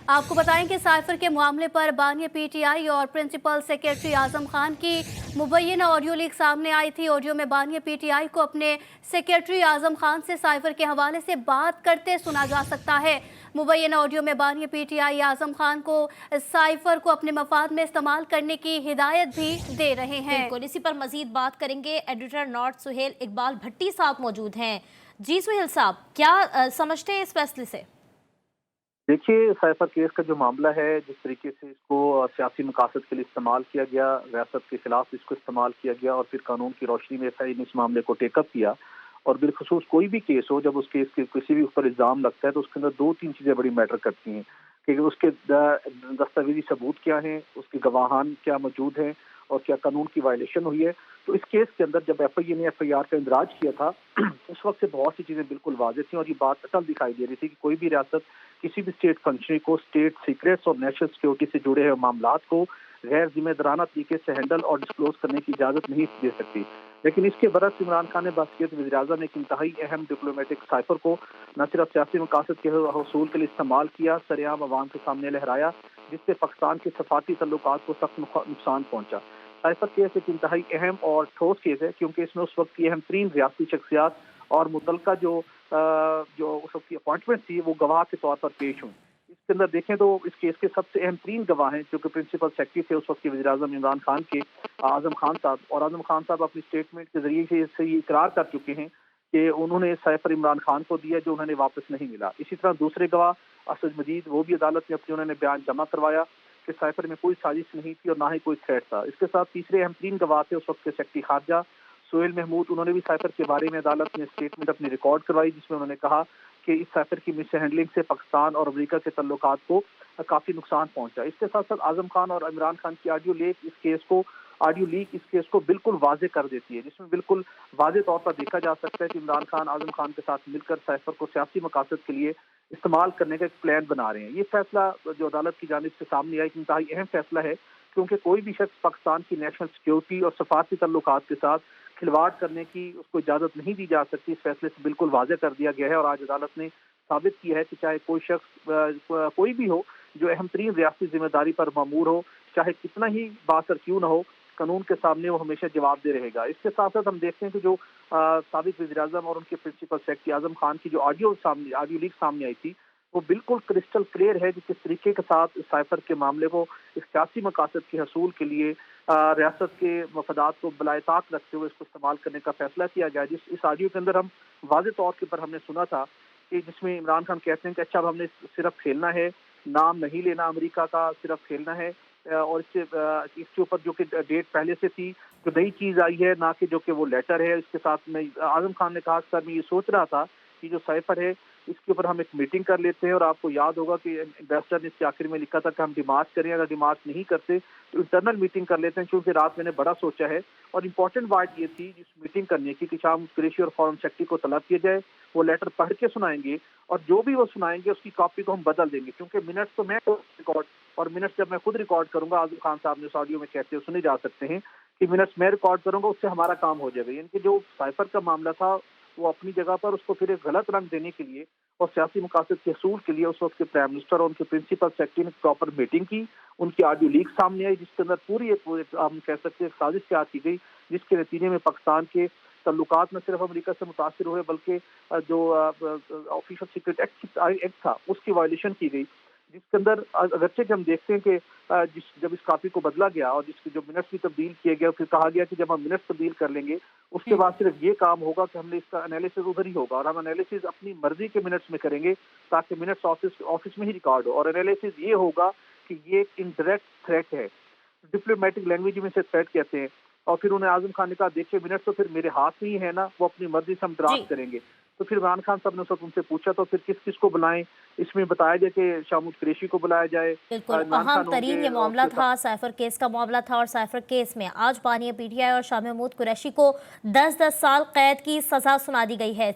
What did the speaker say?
आपको बताएं कि साइफर के मामले पर बानी पीटीआई और प्रिंसिपल सेक्रेटरी आजम खान की मुबैना ऑडियो लीक सामने आई थी। ऑडियो में बानी पीटीआई को अपने सेक्रेटरी आजम खान से साइफर के हवाले से बात करते सुना जा सकता है। मुबैना ऑडियो में बानी पीटीआई आजम खान को साइफर को अपने मफाद में इस्तेमाल करने की हिदायत भी दे रहे हैं। बिल्कुल, इसी पर मजीद बात करेंगे। एडिटर नॉर्थ सुहेल इकबाल भट्टी साहब मौजूद हैं। जी सुहेल साहब, क्या समझते हैं इस फैसले से? देखिए, साइफर केस का जो मामला है, जिस तरीके से इसको सियासी मकासद के लिए इस्तेमाल किया गया, रियासत के खिलाफ इसको इस्तेमाल किया गया और फिर कानून की रोशनी में एफआईआर ने इस मामले को टेकअप किया। और बिलखसूस कोई भी केस हो, जब उस केस के किसी भी ऊपर इल्ज़ाम लगता है तो उसके अंदर दो तीन चीज़ें बड़ी मैटर करती हैं कि उसके दस्तावेजी सबूत क्या हैं, उसके गवाहान क्या मौजूद हैं और क्या कानून की वायलेशन हुई है। तो इस केस के अंदर जब एफआईए ने एफआईआर का इंदराज किया था उस वक्त से बहुत सी चीज़ें बिल्कुल वाज़ेह थी और ये बात अटल दिखाई दे रही थी कि कोई भी रियासत किसी भी स्टेट फंक्शनरी को स्टेट सीक्रेट्स और नेशनल सिक्योरिटी से जुड़े हुए मामलात को गैर जिम्मेदाराना तरीके से हैंडल और डिस्क्लोज करने की इजाज़त नहीं दे सकती। लेकिन इसके बरक्स इमरान खान ने बासकियत वज़ीर-ए-आज़म ने एक इंतहाई अहम डिप्लोमेटिक साइफर को न सिर्फ सियासी मकासद के हसूल के लिए इस्तेमाल किया, सरेआम अवाम के सामने लहराया, जिससे पाकिस्तान के सफारती तल्लुकात को सख्त नुकसान पहुंचा। साइफर केस एक इंतहाई अहम और ठोस केस है क्योंकि इसमें उस वक्त की अहम तरीन रियासती शख्सियात और मुतलका जो उस वक्त की अपॉइंटमेंट थी वो गवाह के तौर पर पेश हुई। इसके अंदर देखें तो इस केस के सबसे अहम तरीन गवाह हैं जो कि प्रिंसिपल सेक्रेटरी थे उस वक्त के वज़ीर-ए-आज़म इमरान खान के, आजम खान साहब। और आजम खान साहब अपनी स्टेटमेंट के जरिए से ये इकरार कर चुके हैं कि उन्होंने साइफर इमरान खान को दिया जो उन्होंने वापस नहीं मिला। इसी तरह दूसरे गवाह असद मजीद, वो भी अदालत में अपने उन्होंने बयान जमा करवाया कि साइफर में कोई साजिश नहीं थी और ना ही कोई थ्रेट था। इसके साथ तीसरे अहम तरीन गवाह थे उस वक्त के सेक्रेटरी खारजा सुहेल महमूद, उन्होंने भी साइफर के बारे में अदालत में स्टेटमेंट अपनी रिकॉर्ड करवाई जिसमें उन्होंने कहा कि इस साइफर की मिस हैंडलिंग से पाकिस्तान और अमेरिका के तल्लुकात को काफ़ी नुकसान पहुंचा। इसके साथ साथ आजम खान और इमरान खान की ऑडियो लीक इस केस को बिल्कुल वाजे कर देती है, जिसमें बिल्कुल वाजे तौर पर देखा जा सकता है कि इमरान खान आजम खान के साथ मिलकर साइफर को सियासी मकासद के लिए इस्तेमाल करने का एक प्लान बना रहे हैं। ये फैसला जो अदालत की जानिब से सामने आया एक इंतहाई अहम फैसला है क्योंकि कोई भी शख्स पाकिस्तान की नेशनल सिक्योरिटी और सफारती तल्लुकात के साथ खिलवाड़ करने की उसको इजाज़त नहीं दी जा सकती। इस फैसले से बिल्कुल वाज़ेह कर दिया गया है और आज अदालत ने साबित किया है कि चाहे कोई शख्स कोई भी हो जो अहम तरीन रियासती जिम्मेदारी पर मामूर हो, चाहे कितना ही बासर क्यों न हो, कानून के सामने वो हमेशा जवाब दे रहेगा। इसके साथ साथ हम देखते हैं कि जो साबिक वज़ीर-ए-आज़म और उनके प्रिंसिपल सेक्रेटरी आजम खान की जो ऑडियो लीक सामने आई थी वो बिल्कुल क्रिस्टल क्लियर है कि किस तरीके के साथ साइफर के मामले को एक सियासी मकासद के हसूल के लिए रियासत के मफादात को बलाए-ताक रखते हुए इसको इस्तेमाल करने का फैसला किया गया। इस ऑडियो के अंदर हम वाज़ेह तौर के पर हमने सुना था कि जिसमें इमरान खान कहते हैं कि अच्छा अब हमने सिर्फ खेलना है, नाम नहीं लेना अमेरिका का, सिर्फ खेलना है और इसके ऊपर जो कि डेट पहले से थी, जो नई चीज़ आई है ना कि जो कि वो लेटर है। इसके साथ में आजम खान ने कहा सर मैं ये सोच रहा था कि जो साइफर है इसके ऊपर हम एक मीटिंग कर लेते हैं और आपको याद होगा कि इन्वेस्टर ने इसके आखिर में लिखा था कि हम डिमार्च करें, अगर डिमार्च नहीं करते तो इंटरनल मीटिंग कर लेते हैं। क्योंकि रात मैंने बड़ा सोचा है और इम्पोर्टेंट बात ये थी जिस मीटिंग करने की कि शाह कुरैशी और फॉरेन सेक्रेटरी को तलब किया जाए, वो लेटर पढ़ के सुनाएंगे और जो भी वो सुनाएंगे उसकी कॉपी को हम बदल देंगे क्योंकि मिनट्स तो मैं रिकॉर्ड और मिनट्स जब मैं खुद रिकॉर्ड करूंगा, आजम खान साहब ने उस ऑडियो में कहते हुए सुने जा सकते हैं कि मिनट्स मैं रिकॉर्ड करूंगा, उससे हमारा काम हो जाएगा। यानी कि जो साइफर का मामला था वो अपनी जगह पर उसको फिर एक गलत रंग देने के लिए और सियासी मकासद के हसूल के लिए उस वक्त के प्राइम मिनिस्टर और उनके प्रिंसिपल सेक्रेटरी ने प्रॉपर मीटिंग की। उनकी ऑडियो लीक सामने आई जिसके अंदर पूरी हम कह सकते हैं साजिश तैयार की गई जिसके नतीजे में पाकिस्तान के तल्लुकात न सिर्फ अमेरिका से मुतासिर हुए बल्कि जो ऑफिशियल सीक्रेट एक्ट था उसकी वायलेशन की गई, जिसके अंदर अगरचे कि हम देखते हैं कि जब इस कॉपी को बदला गया और जिसके जो मिनट्स भी तब्दील किए गए, फिर कहा गया कि जब हम मिनट्स तब्दील कर लेंगे उसके बाद सिर्फ ये काम होगा कि हमने इसका एनालिसिस उधर ही होगा और हम एनालिसिस अपनी मर्जी के मिनट्स में करेंगे ताकि मिनट्स ऑफिस में ही रिकॉर्ड हो और एनालिसिस ये होगा कि ये एक इनडायरेक्ट थ्रेट है, डिप्लोमेटिक लैंग्वेज में से थ्रेट कहते हैं। और फिर उन्हें आजम खान ने कहा देखिए मिनट्स तो फिर मेरे हाथ में ही है ना, वो अपनी मर्जी से हम ड्राफ्ट करेंगे। तो फिर इमरान खान साहब ने उस वक्त उनसे पूछा तो फिर किस किस को बुलाएं, इसमें बताया जाए कि शाह कुरैशी को बुलाया जाए। बिल्कुल अहम तरीन ये मामला था, साइफर केस का मामला था और साइफर केस में आज बानी पीटीआई और शाह कुरैशी को 10-10 साल कैद की सजा सुना दी गई है।